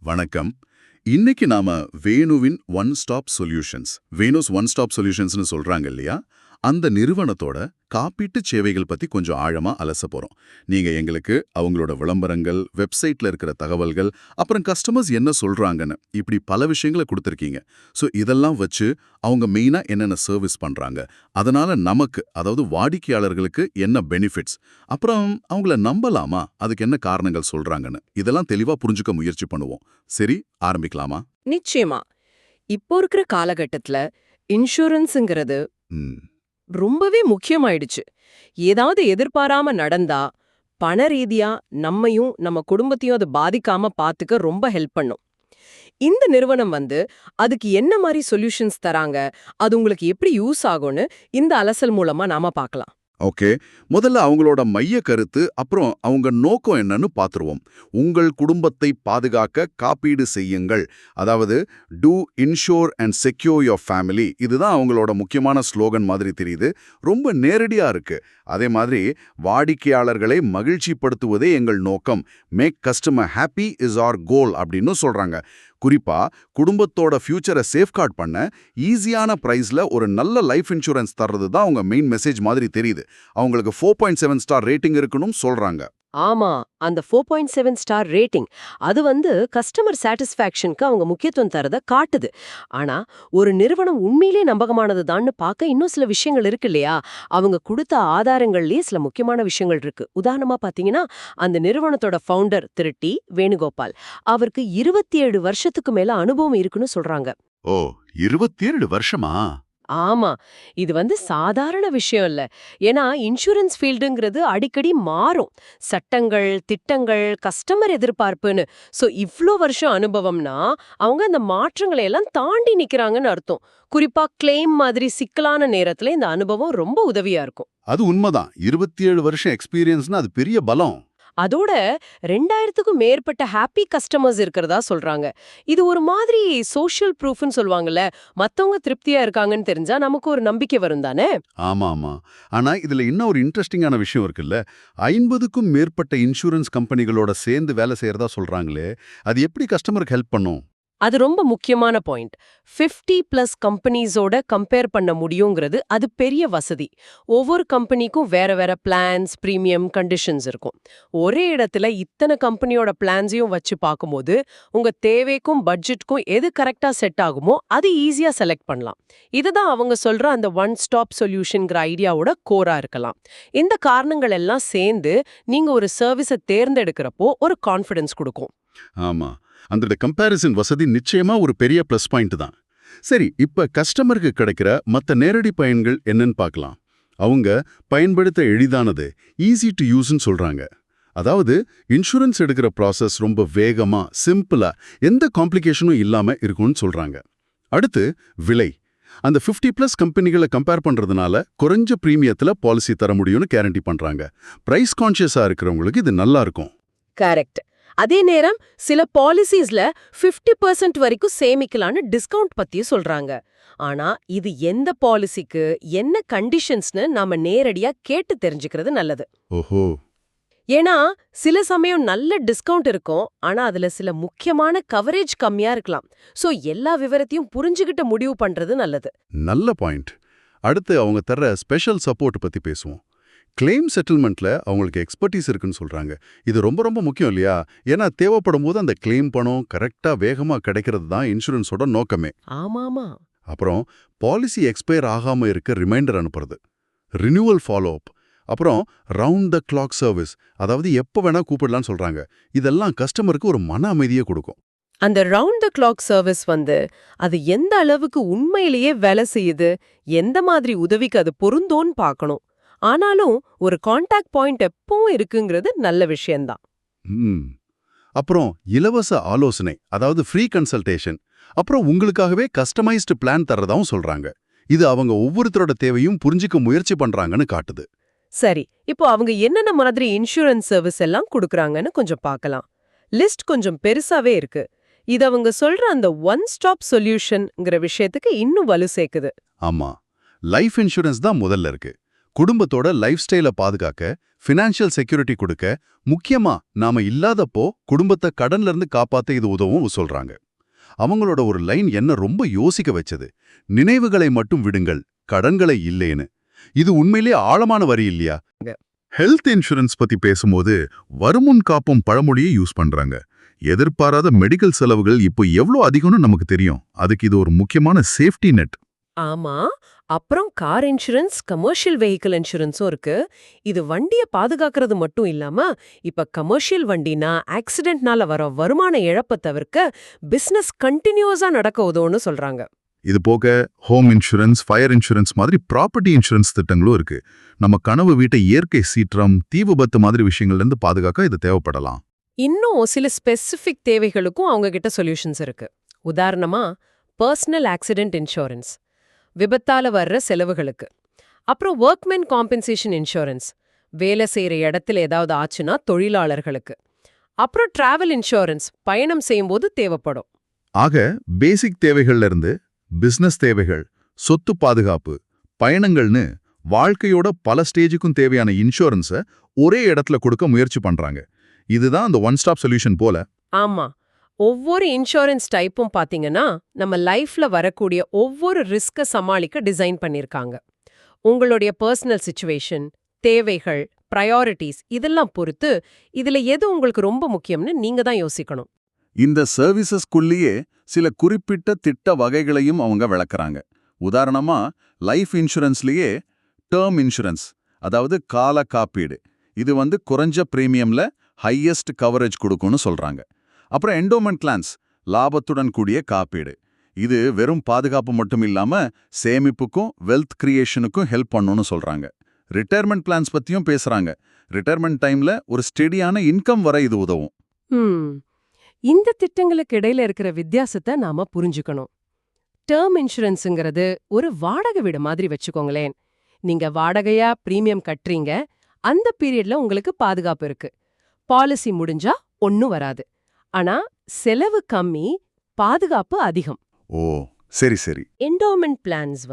வணக்கம். இன்னைக்கு நாம வேணுவின் one stop solutions Venu's one stop சொல்யூஷன்ஸ்னு சொல்றாங்க இல்லையா, அந்த நிறுவனத்தோட காப்பீட்டு சேவைகள் பத்தி கொஞ்சம் ஆழமா அலச போறோம். நீங்க எங்களுக்கு அவங்களோட விளம்பரங்கள், வெப்சைட்ல இருக்கிற தகவல்கள், அப்புறம் கஸ்டமர்ஸ் என்ன சொல்றாங்கன்னு இப்படி பல விஷயங்களை கொடுத்துருக்கீங்க. ஸோ இதெல்லாம் வச்சு அவங்க மெயினா என்னென்ன சர்வீஸ் பண்றாங்க, அதனால நமக்கு அதாவது வாடிக்கையாளர்களுக்கு என்ன பெனிஃபிட்ஸ், அப்புறம் அவங்கள நம்பலாமா, அதுக்கு என்ன காரணங்கள் சொல்றாங்கன்னு இதெல்லாம் தெளிவா புரிஞ்சுக்க முயற்சி பண்ணுவோம். சரி, ஆரம்பிக்கலாமா? நிச்சயமா. இப்போ இருக்கிற காலகட்டத்துல இன்சூரன்ஸ்ங்கிறது ம். ரொம்பவே முக்கியமாயிடுச்சு. ஏதாவது எதிர்பாராம நடந்தா பண ரீதியா நம்மையும் நம்ம குடும்பத்தையும் அது பாதிக்காம பாத்துக்க ரொம்ப ஹெல்ப் பண்ணும். இந்த நிறுவனம் அதுக்கு என்ன மாதிரி சொல்யூஷன்ஸ் தராங்க, அது உங்களுக்கு எப்படி யூஸ் ஆகும்னு இந்த அலசல் மூலமா நாம பார்க்கலாம். ஓகே, முதல்ல அவங்களோட மைய கருத்து, அப்புறம் அவங்க நோக்கம் என்னன்னு பார்த்துருவோம். உங்கள் குடும்பத்தை பாதுகாக்க காப்பீடு செய்யுங்கள், அதாவது to insure and secure your family. இதுதான் அவங்களோட முக்கியமான ஸ்லோகன் மாதிரி தெரியுது. ரொம்ப நேரடியா இருக்கு. அதே மாதிரி வாடிக்கையாளர்களை மகிழ்ச்சிப்படுத்துவதே எங்கள் நோக்கம், make customer happy is our goal அப்படின்னு சொல்றாங்க. குறிப்பா குடும்பத்தோட ஃபியூச்சரை சேஃப்கார்ட் பண்ண ஈஸியான பிரைஸ்ல ஒரு நல்ல லைஃப் இன்சூரன்ஸ் தர்றது தான் அவங்க மெயின் மெசேஜ் மாதிரி தெரியுது. அவங்களுக்கு 4.7 ஸ்டார் ரேட்டிங் இருக்கணும் சொல்றாங்க. ஆமா, அந்த 4.7 ஸ்டார் ரேட்டிங் அது கஸ்டமர் சாட்டிஸ்ஃபேக்ஷனுக்கு அவங்க முக்கியத்துவம் தரத காட்டுது. ஆனா ஒரு நிறுவனம் உண்மையிலே நம்பகமானதுதான்னு பார்க்க இன்னும் சில விஷயங்கள் இருக்கு இல்லையா? அவங்க கொடுத்த ஆதாரங்கள்லயே சில முக்கியமான விஷயங்கள் இருக்கு. உதாரணமா பாத்தீங்கன்னா, அந்த நிறுவனத்தோட ஃபவுண்டர் திரு டி. வேணுகோபால், அவருக்கு 27 வருஷத்துக்கு மேல அனுபவம் இருக்குன்னு சொல்றாங்க. ஓ, 27 வருஷமா? ஆமா, இது சாதாரண விஷயம் இல்ல. ஏன்னா இன்சூரன்ஸ் ஃபீல்டுங்கிறது அடிக்கடி மாறும். சட்டங்கள், திட்டங்கள், கஸ்டமர் எதிர்பார்ப்புன்னு. சோ இவ்ளோ வருஷம் அனுபவம்னா அவங்க அந்த மாற்றங்களை எல்லாம் தாண்டி நிக்கிறாங்கன்னு அர்த்தம். குறிப்பா கிளைம் மாதிரி சிக்கலான நேரத்துல இந்த அனுபவம் ரொம்ப உதவியா இருக்கும். அது உண்மைதான். 27 வருஷம் எக்ஸ்பீரியன்ஸ்னா அது பெரிய பலம். அதோட 2000க்கும் மேற்பட்ட ஹாப்பி கஸ்டமர்ஸ் இருக்கிறதா சொல்றாங்க. இது ஒரு மாதிரி சோஷியல் ப்ரூஃப்னு சொல்லுவாங்கல்ல, மத்தவங்க திருப்தியா இருக்காங்கன்னு தெரிஞ்சா நமக்கு ஒரு நம்பிக்கை வரும் தானே. ஆமா ஆமா. ஆனா இதுல இன்னும் ஒரு இன்ட்ரெஸ்டிங்கான விஷயம் இருக்குல்ல. 50க்கும் மேற்பட்ட இன்சூரன்ஸ் கம்பெனிகளோட சேர்ந்து வேலை செய்யறதா சொல்றாங்களே, அது எப்படி கஸ்டமருக்கு ஹெல்ப் பண்ணும்? அது ரொம்ப முக்கியமான பாயிண்ட். 50+ கம்பெனிஸோட கம்பேர் பண்ண முடியுங்கிறது அது பெரிய வசதி. ஒவ்வொரு கம்பெனிக்கும் வேற வேற பிளான்ஸ், பிரீமியம், கண்டிஷன்ஸ் இருக்கும். ஒரே இடத்துல இத்தனை கம்பெனியோட பிளான்ஸையும் வச்சு பார்க்கும்போது உங்க தேவைக்கும் பட்ஜெட்க்கும் எது கரெக்டா செட் ஆகுமோ அது ஈஸியா செலக்ட் பண்ணலாம். இதுதான் அவங்க சொல்ற அந்த ஒன் ஸ்டாப் சொல்யூஷன்ங்கிற ஐடியாவோட கோரா இருக்கலாம். இந்த காரணங்கள் எல்லாம் சேர்ந்து நீங்க ஒரு சர்வீஸை தேர்ந்தெடுக்கிறப்போ ஒரு கான்ஃபிடன்ஸ் கொடுக்கும். ஆமா, அந்த கம்பேரிசன் வசதி நிச்சயமா ஒரு பெரிய ப்ளஸ் பாயிண்ட் தான். சரி, இப்ப கஸ்டமருக்கு கிடைக்கிற மத்த நேரடி பயன்கள் என்னன்னு பார்க்கலாம். அவங்க பயன்படுத்த எளிதானது, ஈஸி டு யூஸ்ன்னு சொல்றாங்க. அதாவது இன்சூரன்ஸ் எடுக்கிற ப்ராசஸ் ரொம்ப வேகமா, சிம்பிளா, எந்த காம்ப்ளிகேஷனும் இல்லாம இருக்கும்னு சொல்றாங்க. அடுத்து விலை. அந்த 50+ கம்பெனிகளை கம்பேர் பண்றதுனால குறைஞ்ச பிரீமியத்துல பாலிசி தர முடியும்னு கேரண்டி பண்றாங்க. பிரைஸ் கான்ஷியஸா இருக்கிறவங்களுக்கு இது நல்லா இருக்கும். கரெக்ட். அதே நேரம் சில பாலிசிஸ்ல 50% வரைக்கும் சேமிக்கலான்னு டிஸ்கவுண்ட் பத்தியும் சொல்றாங்க. ஆனா இது எந்த பாலிசிக்கு என்ன கண்டிஷன்ஸ்னு நாம நேரடியா கேட்டு தெரிஞ்சுக்கிறது நல்லது. ஓஹோ. ஏன்னா சில சமயம் நல்ல டிஸ்கவுண்ட் இருக்கும், ஆனா அதுல சில முக்கியமான கவரேஜ் கம்மியா இருக்கலாம். சோ எல்லா விவரத்தையும் புரிஞ்சுகிட்டு முடிவு பண்றது நல்லது. நல்ல பாயிண்ட். அடுத்து அவங்க தர்ற ஸ்பெஷல் சப்போர்ட் பத்தி பேசுவோம். கிளைம் செட்டில்மெண்ட்ல அவங்களுக்கு எக்ஸ்பர்டீஸ் இருக்குன்னு சொல்றாங்க. இது ரொம்ப ரொம்ப முக்கியம் இல்லையா? ஏன்னா தேவைப்படும் போது அந்த கிளைம் பணம் கரெக்டா வேகமா கிடைக்கிறது தான் இன்சூரன்ஸோட நோக்கமே. ஆமாமா. அப்புறம் பாலிசி எக்ஸ்பயர் ஆகாம இருக்க ரிமைண்டர் அனுப்புறது, ரினியூவல் ஃபாலோ அப், அப்புறம் ரவுண்ட் த கிளாக் சர்வீஸ், அதாவது எப்ப வேணா கூப்பிடலாம்னு சொல்றாங்க. இதெல்லாம் கஸ்டமருக்கு ஒரு மன அமைதியை கொடுக்கும். அந்த ரவுண்ட் த கிளாக் சர்வீஸ் அது எந்த அளவுக்கு உண்மையிலேயே வேலை செய்யுது, எந்த மாதிரி உதவிக்கு அது பொருந்தோன்னு பார்க்கணும். ஆனாலும் ஒரு கான்டாக்ட் பாயிண்ட் எப்பவும் இருக்குங்கிறது நல்ல விஷயம்தான். அப்புறம் இலவச ஆலோசனை, அதாவது ஃப்ரீ கன்சல்டேஷன், அப்புறம் உங்களுக்காகவே கஸ்டமைஸ்டு பிளான் தர்றதாவும் சொல்றாங்க. இது அவங்க ஒவ்வொருத்தரோட தேவையும் புரிஞ்சுக்க முயற்சி பண்றாங்கன்னு காட்டுது. சரி, இப்போ அவங்க என்னென்ன மாதிரி இன்சூரன்ஸ் சர்வீஸ் எல்லாம் கொடுக்கறாங்கன்னு கொஞ்சம் பார்க்கலாம். லிஸ்ட் கொஞ்சம் பெருசாவே இருக்கு. இது அவங்க சொல்ற அந்த ஒன் ஸ்டாப் சொல்யூஷன்ங்கிற விஷயத்துக்கு இன்னும் வலு சேர்க்குது. ஆமா, லைஃப் இன்சூரன்ஸ் தான் முதல்ல இருக்கு. குடும்பத்தோட லைஃப் ஸ்டைலை பாதுகாக்க, ஃபினான்ஷியல் செக்யூரிட்டி கொடுக்க, முக்கியமா நாம இல்லாதப்போ குடும்பத்தை கடன்ல இருந்து காப்பாத்த இது உதவும் சொல்றாங்க. அவங்களோட ஒரு லைன் என்ன ரொம்ப யோசிக்க வச்சது. நினைவுகளை மட்டும் விடுங்கள், கடன்களை இல்லேன்னு. இது உண்மையிலே ஆழமான வரி இல்லையா? ஹெல்த் இன்சூரன்ஸ் பத்தி பேசும்போது வருமுன் காப்பும் பழமொழியை யூஸ் பண்றாங்க. எதிர்பாராத மெடிக்கல் செலவுகள் இப்போ எவ்வளோ அதிகம்னு நமக்கு தெரியும். அதுக்கு இது ஒரு முக்கியமான சேஃப்டி நெட். ஆமா. அப்புறம் கார் இன்சூரன்ஸ், கமர்ஷியல் வெஹிக்கிள் இன்சூரன்ஸும் இருக்கு. இது வண்டிய பாதுகாக்கிறது மட்டும் இல்லாம, இப்ப கமர்ஷியல் வண்டினா ஆக்சிடென்ட்னால வர வருமான இழப்ப தவிர்க்க பிசினஸ் கண்டினியூஸா நடக்க உதவும்னு சொல்றாங்க. இது போக ஹோம் இன்சூரன்ஸ், ஃபயர் இன்சூரன்ஸ் மாதிரி ப்ராப்பர்ட்டி இன்சூரன்ஸ் திட்டங்களும் இருக்கு. நம்ம கனவு வீட்டை இயற்கை சீற்றம், தீ விபத்து மாதிரி விஷயங்கள்ல இருந்து பாதுகாக்க இது தேவைப்படலாம். இன்னும் சில ஸ்பெசிஃபிக் தேவைகளுக்கும் அவங்க கிட்ட சொல்யூஷன்ஸ் இருக்கு. உதாரணமா, பர்சனல் ஆக்சிடென்ட் இன்சூரன்ஸ், விபத்தால வர்ற செலவுகளுக்கு. அப்புறம் ஒர்க்மென் காம்பன்சேஷன் இன்சூரன்ஸ், வேலை செய்யற இடத்துல ஏதாவது ஆச்சுன்னா தொழிலாளர்களுக்கு. அப்புறம் டிராவல் இன்சூரன்ஸ், பயணம் செய்யும்போது தேவைப்படும். ஆக பேசிக் தேவைகள்ல இருந்து பிசினஸ் தேவைகள், சொத்து பாதுகாப்பு, பயணங்கள்னு வாழ்க்கையோட பல ஸ்டேஜுக்கும் தேவையான இன்சூரன்ஸை ஒரே இடத்துல கொடுக்க முயற்சி பண்றாங்க. இதுதான் அந்த ஒன் ஸ்டாப் சொல்யூஷன் போல. ஆமா. ஒவ்வொரு இன்சூரன்ஸ் டைப்பும் பாத்தீங்கன்னா நம்ம லைஃப்ல வரக்கூடிய ஒவ்வொரு ரிஸ்க சமாளிக்க டிசைன் பண்ணிருக்காங்க. உங்களுடைய பர்சனல் சிச்சுவேஷன், தேவைகள், பிரையாரிட்டிஸ் இதெல்லாம் பொறுத்து இதுல எது உங்களுக்கு ரொம்ப முக்கியம்னு நீங்க தான் யோசிக்கணும். இந்த சர்வீசஸ்குள்ளேயே சில குறிப்பிட்ட திட்ட வகைகளையும் அவங்க விளக்குறாங்க. உதாரணமா, லைஃப் இன்சூரன்ஸ்லயே டேர்ம் இன்சூரன்ஸ், அதாவது கால காப்பீடு, இது குறைஞ்ச பிரீமியம்ல ஹையஸ்ட் கவரேஜ் கொடுக்கும்னு சொல்றாங்க. அப்புறம் என்டோமெண்ட் பிளான்ஸ், லாபத்துடன் கூடிய காப்பீடு, இது வெறும் பாதுகாப்பு மட்டும் இல்லாம சேமிப்புக்கும் வெல்த் கிரியேஷனுக்கும் ஹெல்ப் பண்ணும்னு சொல்றாங்க. ரிட்டையர்மெண்ட் பிளான்ஸ் பத்தியும் பேசுறாங்க. ரிட்டையர்மெண்ட் டைம்ல ஒரு ஸ்டெடியான இன்கம் வர இது உதவும். இந்த திட்டங்களுக்கு இடையில இருக்கிற வித்தியாசத்தை நாம புரிஞ்சுக்கணும். டேர்ம் இன்சூரன்ஸுங்கிறது ஒரு வாடகை வீடு மாதிரி வச்சுக்கோங்களேன். நீங்க வாடகையா பிரீமியம் கட்டுறீங்க, அந்த பீரியட்ல உங்களுக்கு பாதுகாப்பு இருக்கு. பாலிசி முடிஞ்சா ஒன்னும் வராது. ஆனா செலவு கம்மி, பாதுகாப்பு அதிகம். ஓ, சரி சரி. என்டோமெண்ட் பிளான்ஸ்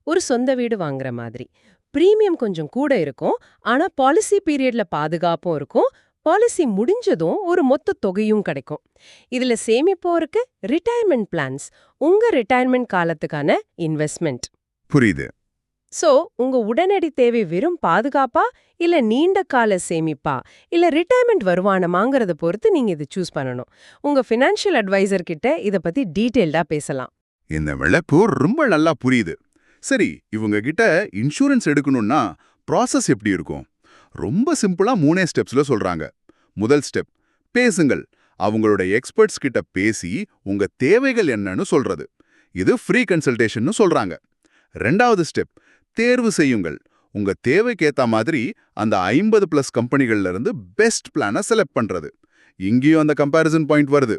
ஒரு சொந்த வீடு வாங்குற மாதிரி. பிரீமியம் கொஞ்சம் கூட இருக்கும், ஆனா பாலிசி பீரியட்ல பாதுகாப்பும் இருக்கும். பாலிசி முடிஞ்சதும் ஒரு மொத்த தொகையும் கிடைக்கும். இதுல சேமிப்போ இருக்கு. ரிட்டையர்மெண்ட் பிளான்ஸ் உங்க ரிட்டையர்மெண்ட் காலத்துக்கான இன்வெஸ்ட்மெண்ட். புரியுது. சோ உங்க உடனடி தேவை வெறும் பாதுகாப்பா, இல்ல நீண்ட கால சேமிப்பா, இல்ல ரிட்டையர்மெண்ட் வருமானமாங்கறத பொறுத்து நீங்க இது சூஸ் பண்ணணும். உங்க ஃபினான்ஷியல் அட்வைசர் கிட்ட இத பத்தி டீடைல்டா பேசலாம். இந்த விளக்கு ரொம்ப நல்லா புரியுது. சரி, இவங்க கிட்ட இன்சூரன்ஸ் எடுக்கணும்னா ப்ராசஸ் எப்படி இருக்கும்? ரொம்ப சிம்பிளா 3 ஸ்டெப்ஸ்ல சொல்றாங்க. முதல் ஸ்டெப், பேசுங்கள். அவங்களோட எக்ஸ்பர்ட்ஸ் கிட்ட பேசி உங்க தேவைகள் என்னன்னு சொல்றது. இது ஃப்ரீ கன்சல்டேஷன் சொல்றாங்க. ரெண்டாவது ஸ்டெப், தேர்வு செய்யுங்கள். உங்க தேவைக்கேத்த மாதிரி அந்த 50+ கம்பெனிகள்ல இருந்து பெஸ்ட் பிளானை செலக்ட் பண்றது. இங்கேயும் அந்த கம்பேரிசன் பாயிண்ட் வருது.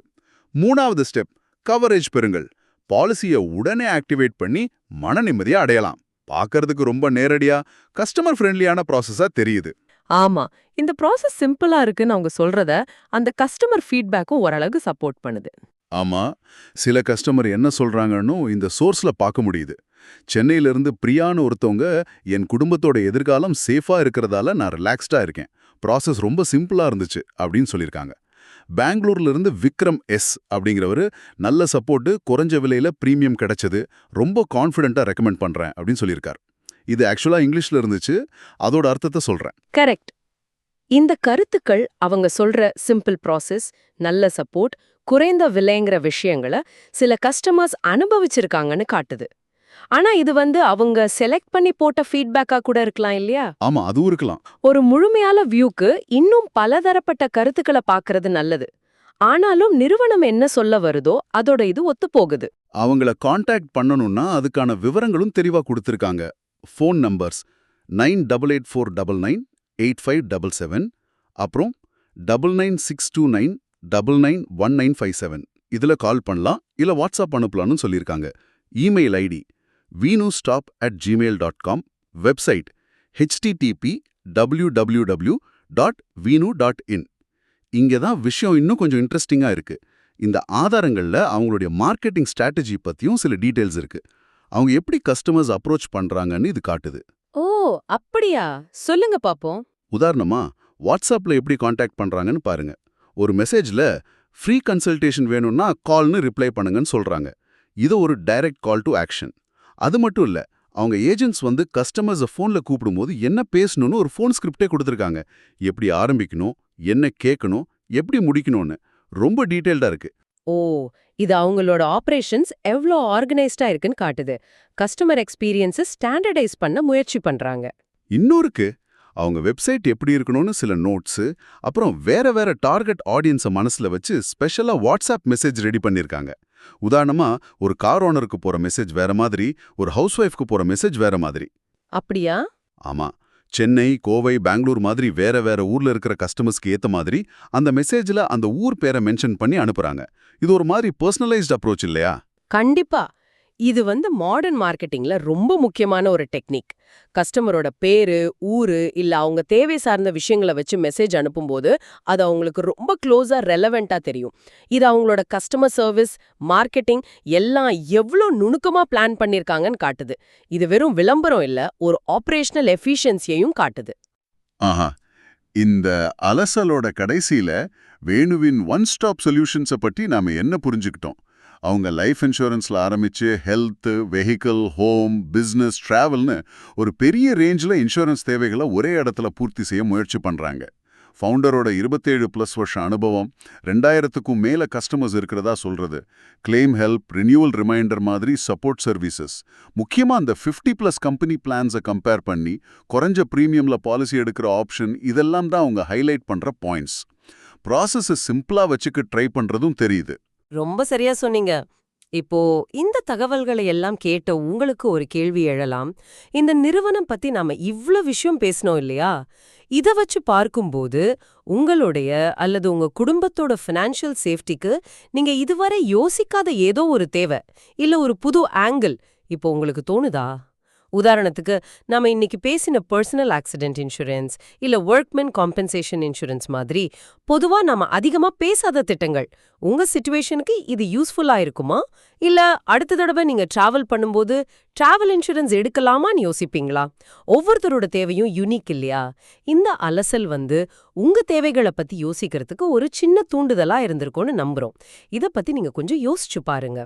மூணாவது ஸ்டெப், கவரேஜ் பெறுங்கள். பாலிசியை உடனே ஆக்டிவேட் பண்ணி மன நிம்மதியா அடையலாம். பார்க்கறதுக்கு ரொம்ப நேரடியா கஸ்டமர் ஃப்ரெண்ட்லியான ப்ராசஸா தெரியுது. ஆமா, இந்த ப்ராசஸ் சிம்பிளா இருக்குன்னு அவங்க சொல்றத அந்த கஸ்டமர் ஃபீட்பேக்கும் ஓரளவுக்கு சப்போர்ட் பண்ணுது. ஆமா, சில கஸ்டமர் என்ன சொல்றாங்கன்னு இந்த சோர்ஸ்ல பார்க்க முடியுது. சென்னையிலிருந்து பிரியான்னு ஒருத்தவங்க, என் குடும்பத்தோட எதிர்காலம் சேஃபா இருக்கிறதால நான் ரிலாக்ஸ்டா இருக்கேன், ப்ராசஸ் ரொம்ப சிம்பிளா இருந்துச்சு அப்படின்னு சொல்லியிருக்காங்க. பெங்களூர்ல இருந்து விக்ரம் எஸ் அப்படிங்கிறவரு, நல்ல சப்போர்ட்டு, குறைஞ்ச விலையில பிரீமியம் கிடைச்சது, ரொம்ப கான்ஃபிடென்ட்டா ரெக்கமெண்ட் பண்றேன் அப்படின்னு சொல்லியிருக்காரு. இது ஆக்சுவலா இங்கிலீஷ்ல இருந்துச்சு, அதோட அர்த்தத்தை சொல்றேன். கரெக்ட். இந்த கருத்துக்கள் அவங்க சொல்ற சிம்பிள் ப்ராசஸ், நல்ல சப்போர்ட், குறைந்த விலைங்கிற விஷயங்களை சில கஸ்டமர்ஸ் அனுபவிச்சிருக்காங்கன்னு காட்டுது. ஆனா இது அவங்க செலக்ட் பண்ணி போட்ட ஃபீட்பேக்கா கூட இருக்கலாம் இல்லையா? ஆமா, அதுவும் இருக்கலாம். ஒரு முழுமையான வியூக்கு இன்னும் பலதரப்பட்ட கருத்துக்களை பார்க்கறது நல்லது. ஆனாலும் நிறுவனம் என்ன சொல்ல வருதோ அதோட இது ஒத்து போகுது. அவங்கள காண்டாக்ட் பண்ணணும்னா அதுக்கான விவரங்களும் தெளிவா கொடுத்திருக்காங்க. ஃபோன் நம்பர்ஸ் 9848998577, அப்புறம் 996299991957. இதுல கால் பண்ணலாம், இல்ல வாட்ஸ்அப் அனுப்பலாம்னு சொல்லியிருக்காங்க. Email ID venustop@gmail.com, website http://www.venu.in. இங்க தான் விஷயம் இன்னும் கொஞ்சம் இன்ட்ரெஸ்டிங்கா இருக்கு. இந்த ஆதாரங்கள்ல அவங்களுடைய மார்க்கெட்டிங் ஸ்ட்ராட்டஜி பத்தியும் சில டீடைல்ஸ் இருக்கு. அவங்க எப்படி கஸ்டமர்ஸ் அப்ரோச் பண்றாங்கன்னு இது காட்டுது. ஓ, அப்படியா? சொல்லுங்க பாப்போம். உதாரணமா வாட்ஸ்அப்ல எப்படி காண்டாக்ட் பண்றாங்கன்னு பாருங்க. ஒரு மெசேஜ்ல ஃப்ரீ கன்சல்டேஷன் வேணும்னா கால்னு ரிப்ளை பண்ணுங்கன்னு சொல்றாங்க. இது ஒரு டைரக்ட் கால் டு ஆக்ஷன். அது மட்டும் இல்ல, அவங்க ஏஜென்ட்ஸ் வந்து கஸ்டமர்ஸை ஃபோன்ல கூப்பிடும்போது என்ன பேசணும்னு ஒரு ஃபோன் ஸ்கிரிப்டே கொடுத்துருக்காங்க. எப்படி ஆரம்பிக்கணும், என்ன கேட்கணும், எப்படி முடிக்கணும்னு ரொம்ப டீடைல்டா இருக்கு. ஓ, இது அவங்களோட ஆபரேஷன்ஸ் எவ்ளோ ஆர்கனைஸ்டா இருக்குன்னு காட்டுது. கஸ்டமர் எக்ஸ்பீரியன்ஸை ஸ்டாண்டர்டைஸ் பண்ண முயற்சி பண்றாங்க. இன்னொருக்கு, அவங்க வெப்சைட் எப்படி இருக்கணும்னு சில நோட்ஸு, அப்புறம் வேற வேற டார்கெட் ஆடியன்ஸை மனசுல வச்சு ஸ்பெஷலா வாட்ஸ்அப் மெசேஜ் ரெடி பண்ணிருக்காங்க. உதாரணமா, ஒரு கார் ஓனருக்கு போற மெசேஜ் வேற மாதிரி, ஒரு ஹவுஸ் ஒய்ஃப்க்கு போற மெசேஜ் வேற மாதிரி. அப்படியா? ஆமா, சென்னை, கோவை, பெங்களூர் மாதிரி வேற வேற ஊர்ல இருக்கிற கஸ்டமர்ஸ்க்கு ஏத்த மாதிரி அந்த மெசேஜ்ல அந்த ஊர் பேரை மென்ஷன் பண்ணி அனுப்புறாங்க. இது ஒரு மாதிரி பர்சனலைஸ்ட் அப்ரோச் இல்லையா? கண்டிப்பா. இது மாடர்ன் மார்க்கெட்டிங்ல ரொம்ப முக்கியமான ஒரு டெக்னிக். கஸ்டமரோட பேரு, ஊரு இல்ல அவங்க தேவை சார்ந்த விஷயங்களை வச்சு மெசேஜ் அனுப்பும்போது அது அவங்களுக்கு ரொம்ப க்ளோஸா ரெலவெண்டா தெரியும். இது அவங்களோட கஸ்டமர் சர்வீஸ், மார்க்கெட்டிங் எல்லாம் எவ்ளோ நுணுக்கமா பிளான் பண்ணிருக்காங்கன்னு காட்டுது. இது வெறும் விளம்பரம் இல்ல, ஒரு ஆபரேஷனல் எஃபிஷியன்சியையும் காட்டுது. ஆஹா, இந்த அலசலோட கடைசியில வேணுவின் ஒன் ஸ்டாப் சொல்யூஷன்ஸை பற்றி நாம என்ன புரிஞ்சுக்கிட்டோம்? அவங்க லைஃப் இன்சூரன்ஸ்ல ஆரம்பிச்சு ஹெல்த், வெஹிக்கிள், ஹோம், பிசினஸ், டிராவல்னு ஒரு பெரிய ரேஞ்சில் இன்சூரன்ஸ் தேவைகளை ஒரே இடத்துல பூர்த்தி செய்ய முயற்சி பண்றாங்க. ஃபவுண்டரோட 27+ வருஷ அனுபவம், 2000க்கும் மேல கஸ்டமர்ஸ் இருக்கிறதா சொல்றது, கிளைம் ஹெல்ப், ரினியூவல் ரிமைண்டர் மாதிரி சப்போர்ட் சர்வீசஸ், முக்கியமா அந்த 50+ கம்பெனி பிளான்ஸை கம்பேர் பண்ணி குறைஞ்ச பிரீமியம்ல பாலிசி எடுக்கிற ஆப்ஷன், இதெல்லாம் தான் அவங்க ஹைலைட் பண்ற பாயிண்ட்ஸ். ப்ராசஸை சிம்பிளா வச்சுக்க ட்ரை பண்றதும் தெரியுது. ரொம்ப சரியா சொன்னீங்க. இப்போ இந்த தகவல்களை எல்லாம் கேட்ட உங்களுக்கு ஒரு கேள்வி எழலாம். இந்த நிறுவனம் பத்தி நாம இவ்ளோ விஷயம் பேசணும் இல்லையா? இத வச்சு பார்க்கும்போது உங்களுடைய அல்லது உங்க குடும்பத்தோட ஃபினான்ஷியல் சேஃப்டிக்கு நீங்க இதுவரை யோசிக்காத ஏதோ ஒரு தேவை இல்ல ஒரு புது ஆங்கிள் இப்போ உங்களுக்கு தோணுதா? உதாரணத்துக்கு, நாம இன்னைக்கு பேசின பர்சனல் ஆக்சிடென்ட் இன்சூரன்ஸ் இல்ல ஒர்க்மென் காம்பன்சேஷன் இன்சூரன்ஸ் மாதிரி பொதுவா நாம அதிகமா பேசாத திட்டங்கள் உங்க சிச்சுவேஷனுக்கு இது யூஸ்ஃபுல்லா இருக்குமா? இல்ல அடுத்த தடவை நீங்க டிராவல் பண்ணும்போது டிராவல் இன்சூரன்ஸ் எடுக்கலாமான்னு யோசிப்பீங்களா? ஒவ்வொருத்தரோட தேவையும் யூனிக் இல்லையா? இந்த அலசல் உங்க தேவைகளை பத்தி யோசிக்கிறதுக்கு ஒரு சின்ன தூண்டுதலா இருந்திருக்கும்னு நம்புறோம். இத பத்தி நீங்க கொஞ்சம் யோசிச்சு பாருங்க.